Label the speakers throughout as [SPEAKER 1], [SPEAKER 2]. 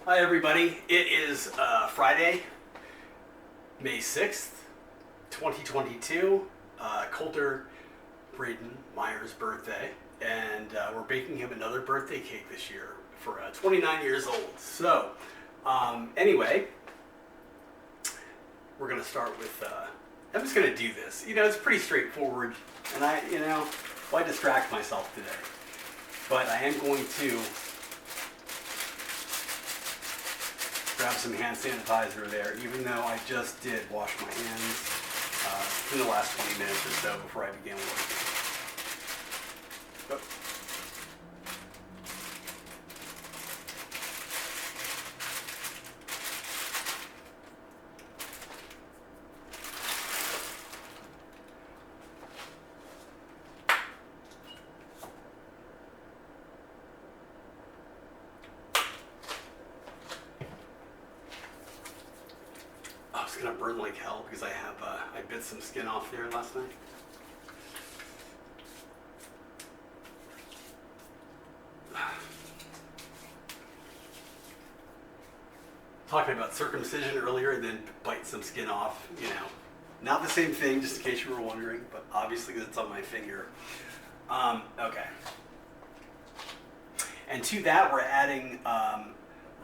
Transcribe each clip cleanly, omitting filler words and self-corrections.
[SPEAKER 1] Hi everybody, it is Friday, May 6th, 2022, Colter Braden Meyer's birthday, and we're baking him another birthday cake this year for 29 years old. So, anyway, we're going to start with, I'm just going to do this. You know, it's pretty straightforward, and why distract myself today? But I am going to grab some hand sanitizer there, even though I just did wash my hands in the last 20 minutes or so before I began working. But it's gonna burn like hell because I bit some skin off there last night. Talking about circumcision earlier and then bite some skin off, not the same thing, just in case you were wondering, but obviously it's on my finger. Okay. And to that we're adding 1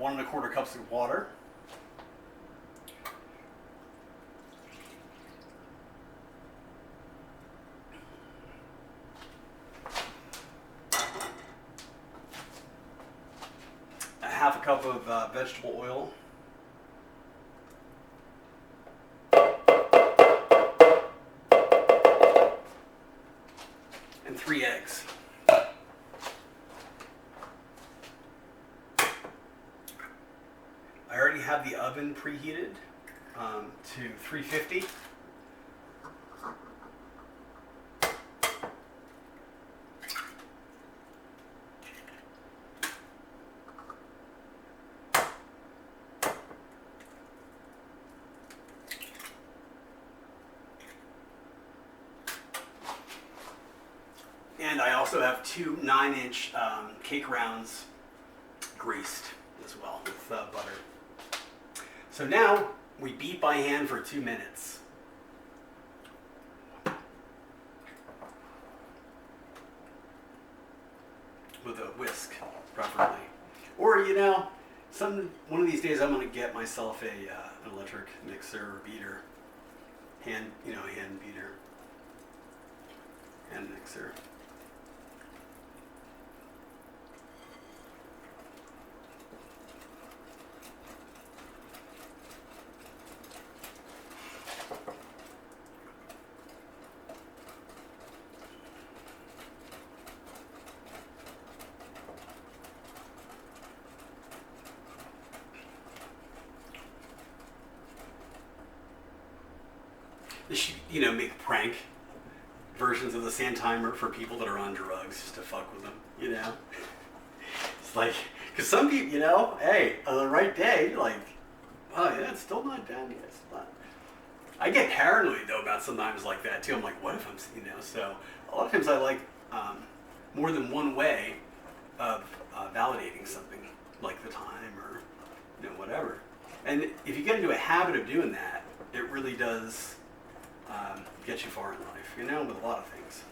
[SPEAKER 1] 1/4 cups of water. Half a cup of vegetable oil. And 3 eggs. I already have the oven preheated to 350. And I also have 2 9-inch cake rounds greased as well with butter. So now we beat by hand for 2 minutes. With a whisk, preferably. Or, one of these days I'm going to get myself an electric mixer or beater. Hand beater. Hand mixer. They should, make prank versions of the sand timer for people that are on drugs, just to fuck with them, It's like, because some people, hey, on the right day, like, oh yeah, it's still not done yet. It's not. I get paranoid, though, about sometimes like that, too. I'm like, what if I'm, so a lot of times I like more than one way of validating something, like the time or, whatever. And if you get into a habit of doing that, it really does get you far in life, with a lot of things.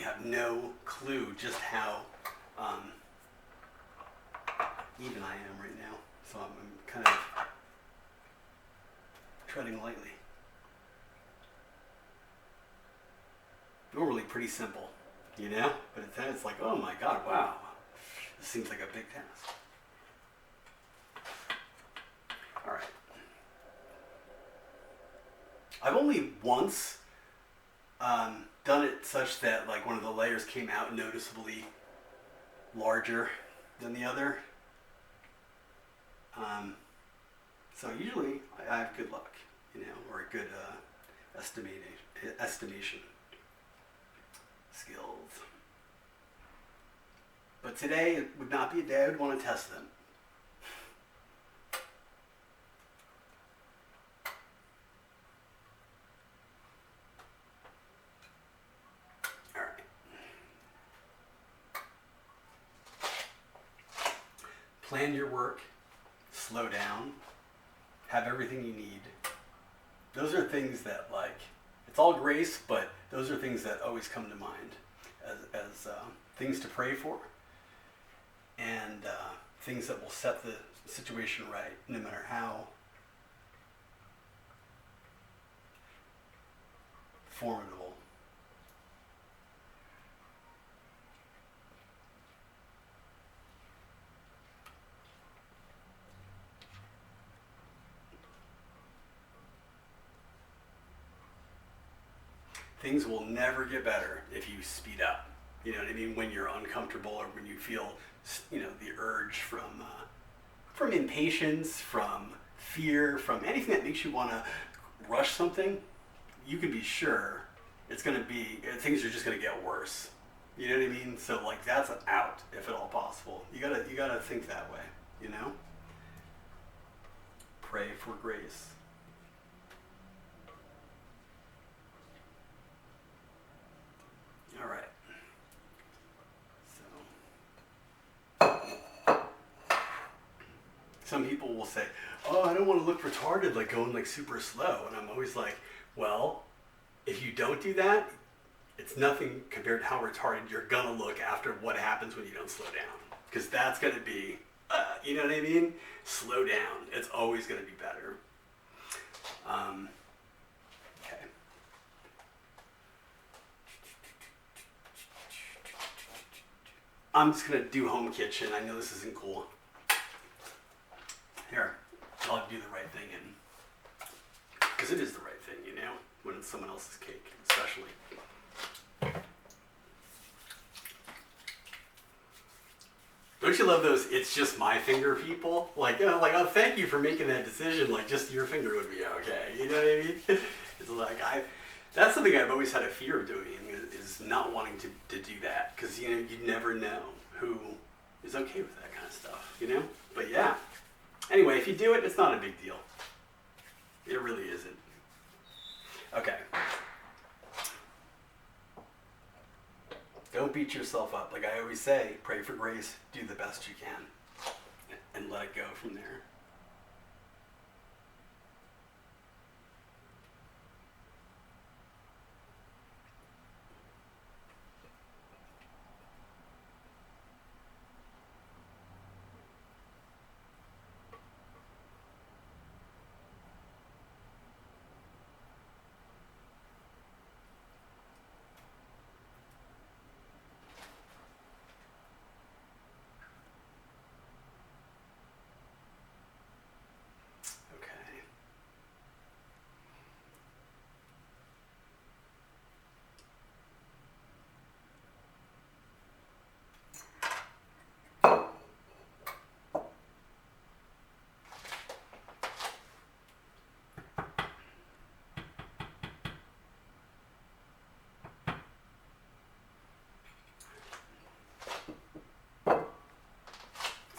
[SPEAKER 1] have no clue just how even I am right now. So I'm kind of treading lightly. Normally pretty simple, you know? But it's like, oh my God, wow. This seems like a big task. All right. I've only once done it such that like one of the layers came out noticeably larger than the other. So usually I have good luck, you know, or a good estimation skills. But today it would not be a day I would want to test them. All right. Plan your work, slow down, have everything you need. Those are things that, like, it's all grace, but those are things that always come to mind as things to pray for, and things that will set the situation right, no matter how formidable. Things will never get better if you speed up. You know what I mean? When you're uncomfortable or when you feel, you know, the urge from impatience, from fear, from anything that makes you want to rush something, you can be sure it's going to be, things are just going to get worse. You know what I mean? So like that's an out if at all possible. You gotta think that way, you know? Pray for grace. All right. So, some people will say, "Oh, I don't want to look retarded, like going like super slow," and I'm always like, "Well, if you don't do that, it's nothing compared to how retarded you're gonna look after what happens when you don't slow down, because that's gonna be, you know what I mean? Slow down. It's always gonna be better." Okay. I'm just gonna do home kitchen. I know this isn't cool. Here, I'll do the right thing, and because it is the right thing, you know, when it's someone else's cake, especially. Don't you love those "it's just my finger" people? Like, you know, like, oh, thank you for making that decision. Like, just your finger would be okay. You know what I mean? It's like that's something I've always had a fear of doing, is not wanting to do that, because you know you never know who is okay with that kind of stuff. You know? But yeah. Anyway, if you do it, it's not a big deal. It really isn't. Okay. Don't beat yourself up. Like I always say, pray for grace, do the best you can, and let it go from there.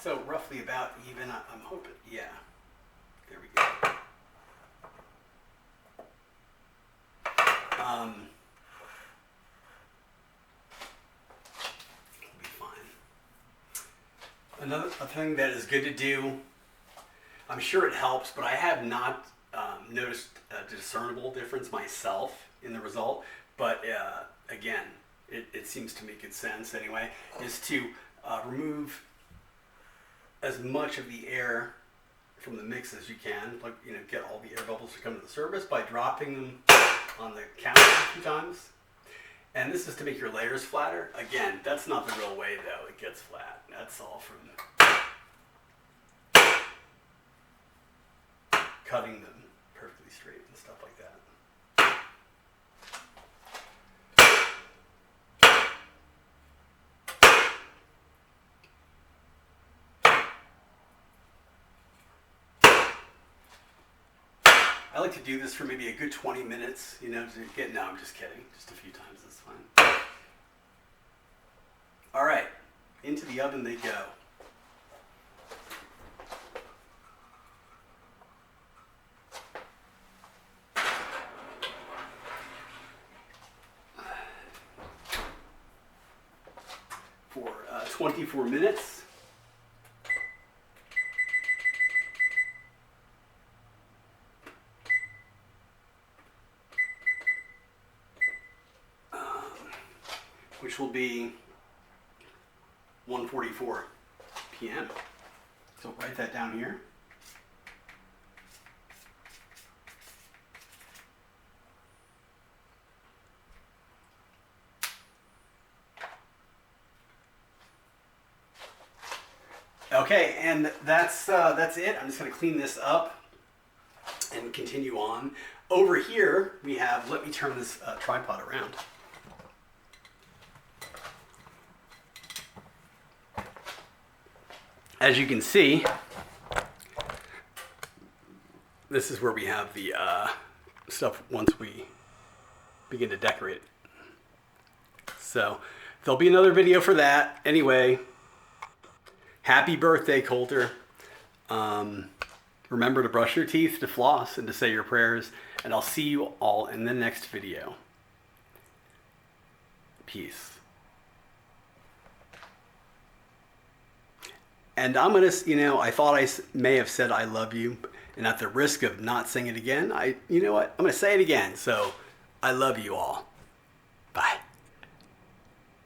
[SPEAKER 1] So roughly about even, I'm hoping, yeah. There we go. We'll be fine. Another thing that is good to do, I'm sure it helps, but I have not noticed a discernible difference myself in the result. But again, it seems to make good sense anyway, is to remove as much of the air from the mix as you can, like, you know, get all the air bubbles to come to the surface by dropping them on the counter a few times. And this is to make your layers flatter. Again, that's not the real way though, it gets flat. That's all from cutting them perfectly straight and stuff like that. I like to do this for maybe a good 20 minutes, you know, to get, no, I'm just kidding. Just a few times, that's fine. All right, into the oven they go. For 24 minutes. Which will be 1:44 p.m. So write that down here. Okay, and that's it. I'm just going to clean this up and continue on. Over here we have, let me turn this tripod around. As you can see, this is where we have the stuff once we begin to decorate it. So there'll be another video for that. Anyway, happy birthday, Colter. Remember to brush your teeth, to floss, and to say your prayers. And I'll see you all in the next video. Peace. And I'm going to, you know, I thought I may have said I love you. And at the risk of not saying it again, you know what? I'm going to say it again. So I love you all. Bye.